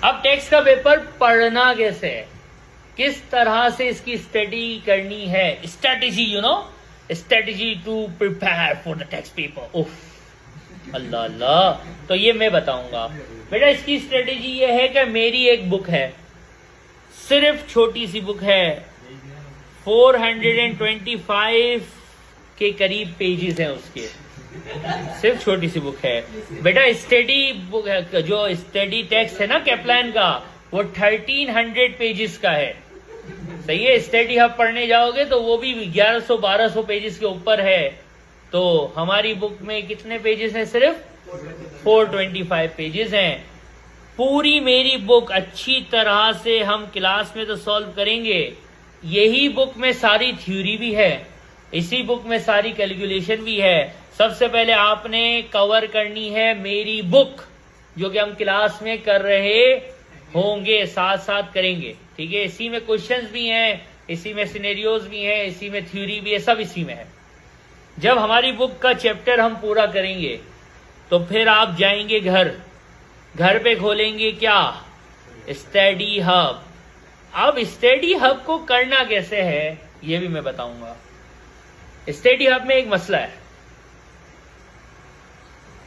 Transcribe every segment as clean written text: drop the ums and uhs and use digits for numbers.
अब टेक्स्ट का पेपर पढ़ना कैसे है, किस तरह से इसकी स्टडी करनी है, strategy, strategy to prepare for the text paper. उफ अल्लाह अल्लाह, तो ये मैं बताऊंगा बेटा। इसकी स्ट्रेटेजी ये है कि मेरी एक बुक है, सिर्फ छोटी सी बुक है, 425 के करीब पेजेस हैं उसके, सिर्फ छोटी सी बुक है बेटा। स्टडी बुक जो स्टडी टेक्स्ट है ना कैप्लान का, वो 1300 पेजेस का है। सही है, स्टडी हब पढ़ने जाओगे तो वो भी 1100-1200 पेजेस के ऊपर है। तो हमारी बुक में कितने पेजेस हैं? सिर्फ 425 पेजेस हैं। पूरी मेरी बुक अच्छी तरह से हम क्लास में तो सॉल्व करेंगे। यही बुक में सारी थ्योरी भी है, इसी बुक में सारी कैलकुलेशन भी है। सबसे पहले आपने कवर करनी है मेरी बुक, जो कि हम क्लास में कर रहे होंगे, साथ साथ करेंगे, ठीक है। इसी में क्वेश्चंस भी हैं, इसी में सिनेरियोज भी हैं, इसी में थ्योरी भी है, सब इसी में है। जब हमारी बुक का चैप्टर हम पूरा करेंगे तो फिर आप जाएंगे घर पे खोलेंगे क्या? Study hub. अब स्टडी हब को करना कैसे है ये भी मैं बताऊंगा। स्टडी हब में एक मसला है,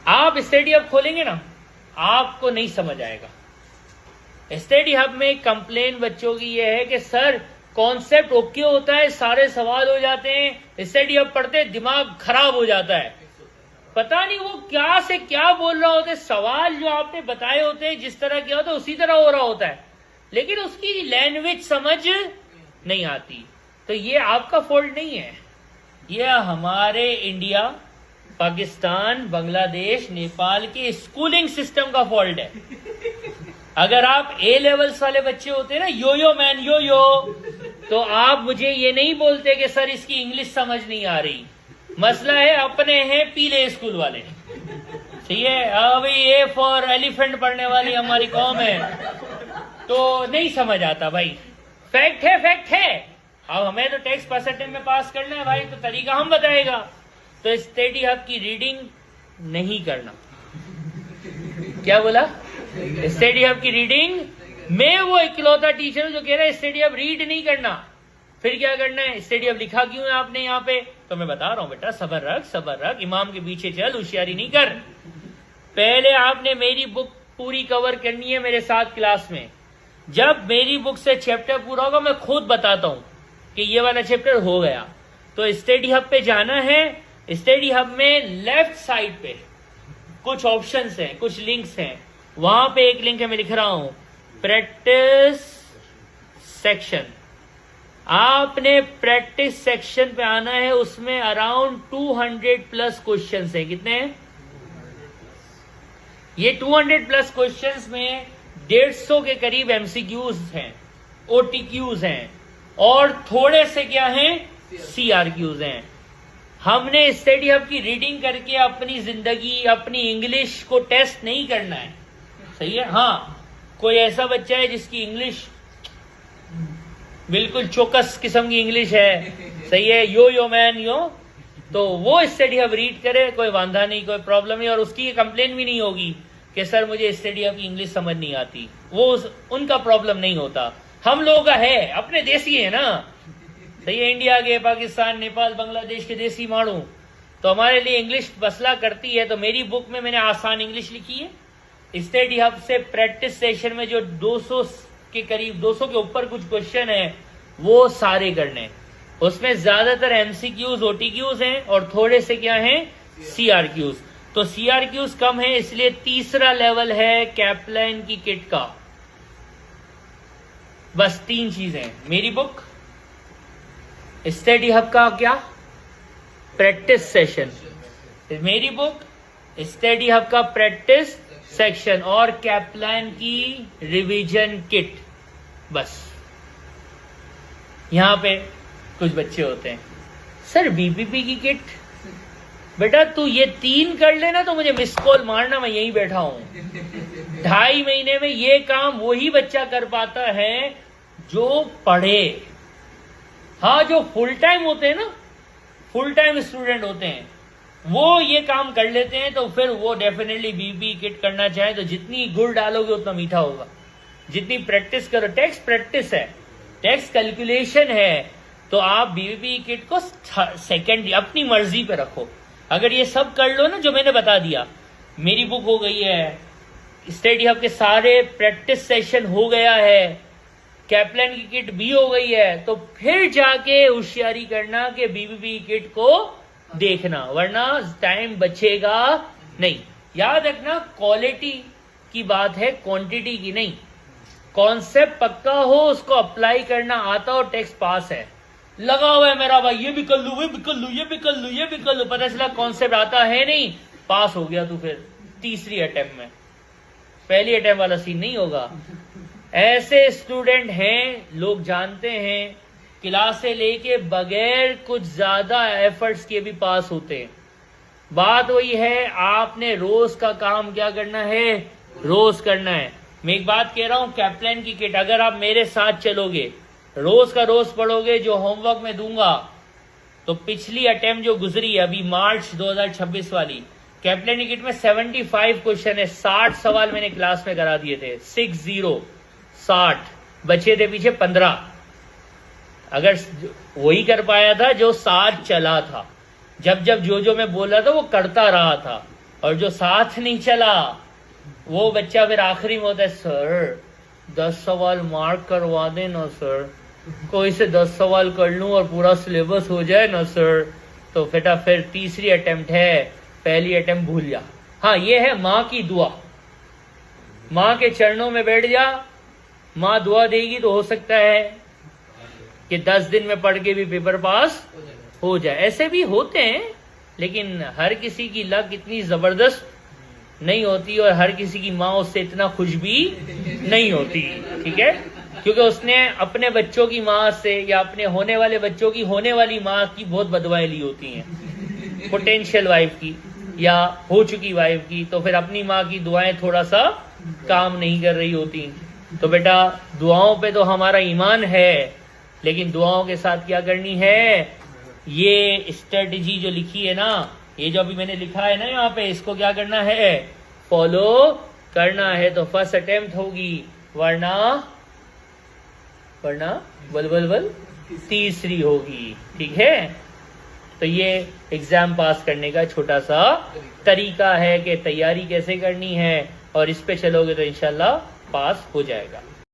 आप स्टडी हब खोलेंगे ना, आपको नहीं समझ आएगा। स्टडी हब में कंप्लेन बच्चों की यह है कि सर कॉन्सेप्ट ओके होता है, सारे सवाल हो जाते हैं, स्टडी हब पढ़ते दिमाग खराब हो जाता है, पता नहीं वो क्या से क्या बोल रहा होता है, सवाल जो आपने बताए होते हैं जिस तरह किया होता है उसी तरह हो रहा होता है, लेकिन उसकी लैंग्वेज समझ नहीं आती। तो ये आपका फॉल्ट नहीं है, ये हमारे इंडिया, पाकिस्तान, बांग्लादेश, नेपाल के स्कूलिंग सिस्टम का फॉल्ट है। अगर आप ए लेवल्स वाले बच्चे होते ना, यो मैन यो, तो आप मुझे ये नहीं बोलते कि सर इसकी इंग्लिश समझ नहीं आ रही। मसला है अपने हैं पीले स्कूल वाले, ठीक है। अभी ए फॉर एलिफेंट पढ़ने वाली हमारी कौम है, तो नहीं समझ आता भाई। फैक्ट है। अब हमें तो टेक्स्ट परसेंटेज में पास करना है भाई, तो तरीका हम बताएगा। तो स्टडी हब की रीडिंग नहीं करना। क्या बोला? स्टडी हब की रीडिंग, मैं वो इकलौता टीचर हूं जो कह रहा है स्टडी हब रीड नहीं करना। फिर क्या करना है? स्टडी हब लिखा क्यों है आपने यहाँ पे? तो मैं बता रहा हूं बेटा, सबर रख, इमाम के पीछे चल, होशियारी नहीं कर। पहले आपने मेरी बुक पूरी कवर करनी है मेरे साथ क्लास में। जब मेरी बुक से चैप्टर पूरा होगा मैं खुद बताता हूं कि ये वाला चैप्टर हो गया। तो स्टडी हब पे जाना है। स्टडी हब में लेफ्ट साइड पे कुछ ऑप्शंस हैं, कुछ लिंक्स हैं। वहां पे एक लिंक है, मैं लिख रहा हूं, प्रैक्टिस सेक्शन। आपने प्रैक्टिस सेक्शन पे आना है। उसमें अराउंड 200 प्लस क्वेश्चंस हैं। कितने हैं? ये 200 प्लस क्वेश्चंस में 150 के करीब एमसीक्यूज हैं, ओटीक्यूज हैं, और थोड़े से क्या हैं? सीआरक्यूज हैं। हमने स्टडी हब की रीडिंग करके अपनी जिंदगी, अपनी इंग्लिश को टेस्ट नहीं करना है। सही है। हाँ, कोई ऐसा बच्चा है जिसकी इंग्लिश बिल्कुल चौकस किस्म की इंग्लिश है, सही है, यो मैन यो, तो वो स्टडी हब रीड करे, कोई वांधा नहीं, कोई प्रॉब्लम नहीं, और उसकी कंप्लेन भी नहीं होगी कि सर मुझे स्टडी हब की इंग्लिश समझ नहीं आती। वो उनका प्रॉब्लम नहीं होता। हम लोगों का है, अपने देसी है ना, सही है, इंडिया के, पाकिस्तान, नेपाल, बांग्लादेश के देसी मानू, तो हमारे लिए इंग्लिश मसला करती है। तो मेरी बुक में मैंने आसान इंग्लिश लिखी है। स्टडी हब से प्रैक्टिस सेशन में जो 200 के करीब, 200 के ऊपर कुछ क्वेश्चन है, वो सारे करने। उसमें ज्यादातर एमसीक्यूज, ओटीक्यूज हैं, और थोड़े से क्या हैं? सीआरक्यूज। तो सीआरक्यूज कम है, इसलिए तीसरा लेवल है कैप्लान की किट का। बस 3 चीजें, मेरी बुक, स्टडी हब का क्या? प्रैक्टिस सेशन, मेरी बुक, स्टडी हब का प्रैक्टिस सेक्शन, और कैप्लान की रिवीजन किट। बस। यहां पे कुछ बच्चे होते हैं, सर बीपीपी की किट, बेटा तू ये 3 कर लेना तो मुझे मिस कॉल मारना, मैं यहीं बैठा हूं। 2.5 महीने में ये काम वही बच्चा कर पाता है जो पढ़े। हाँ, जो फुल टाइम होते हैं ना, फुल टाइम स्टूडेंट होते हैं, वो ये काम कर लेते हैं। तो फिर वो डेफिनेटली बीपी किट करना चाहे तो जितनी गुड़ डालोगे उतना मीठा होगा। जितनी प्रैक्टिस करो, टेक्स्ट प्रैक्टिस है, टेक्स्ट कैलकुलेशन है, तो आप बीबीपी किट को सेकेंड अपनी मर्जी पे रखो। अगर ये सब कर लो ना जो मैंने बता दिया, मेरी बुक हो गई है, स्टडी हब के सारे प्रैक्टिस सेशन हो गया है, कैप्लन की किट भी हो गई है, तो फिर जाके होशियारी करना कि बीबीपी किट को देखना, वरना टाइम बचेगा नहीं। याद रखना क्वालिटी की बात है, क्वांटिटी की नहीं। कॉन्सेप्ट पक्का हो, उसको अप्लाई करना आता हो, टेक्स्ट पास है, लगा हुआ है मेरा भाई, ये भी कर लूं, ये भी कर लूं, ये भी कर लूं, ये भी कर लूं, पता चला कॉन्सेप्ट आता है नहीं, पास हो गया तू फिर तीसरी अटेम्प्ट में, पहली अटेम्प्ट वाला सीन नहीं होगा। ऐसे स्टूडेंट हैं, लोग जानते हैं, क्लासे लेके बगैर कुछ ज्यादा एफर्ट्स के भी पास होते हैं। बात वही है, आपने रोज का काम क्या करना है, रोज करना है। मैं एक बात कह रहा हूं, कैप्लन की किट अगर आप मेरे साथ चलोगे, रोज का रोज पढ़ोगे, जो होमवर्क में दूंगा, तो पिछली अटेम्प्ट जो गुजरी है अभी मार्च 2026 वाली, कैप्लन की किट में 75 क्वेश्चन है, 60 सवाल मैंने क्लास में करा दिए थे, 60 बचे थे पीछे 15। अगर वही कर पाया था जो साथ चला था, जब जो मैं बोल रहा था वो करता रहा था, और जो साथ नहीं चला वो बच्चा फिर आखिरी में होता है, सर 10 सवाल मार्क करवा देना सर, कोई से 10 सवाल कर लूं और पूरा सिलेबस हो जाए ना सर। तो बेटा फिर तीसरी अटेम्प्ट है, पहली अटेम्प्ट भूल जा। हाँ, ये है माँ की दुआ, माँ के चरणों में बैठ जा, माँ दुआ देगी तो हो सकता है कि 10 दिन में पढ़ के भी पेपर पास हो जाए। ऐसे भी होते हैं, लेकिन हर किसी की लक इतनी जबरदस्त नहीं होती, और हर किसी की माँ उससे इतना खुश भी नहीं होती, ठीक है, क्योंकि उसने अपने बच्चों की माँ से या अपने होने वाले बच्चों की होने वाली माँ की बहुत बदवाएं ली होती हैं, पोटेंशियल वाइफ की या हो चुकी वाइफ की, तो फिर अपनी माँ की दुआएं थोड़ा सा काम नहीं कर रही होती। तो बेटा दुआओं पे तो हमारा ईमान है, लेकिन दुआओं के साथ क्या करनी है, ये स्ट्रेटजी जो लिखी है ना, ये जो अभी मैंने लिखा है ना यहाँ पे, इसको क्या करना है, फॉलो करना है। तो फर्स्ट अटेम्प्ट होगी, वरना बल बल बल तीसरी होगी, ठीक है। तो ये एग्जाम पास करने का छोटा सा तरीका है कि तैयारी कैसे करनी है, और इस पे चलोगे तो इंशाल्लाह पास हो जाएगा।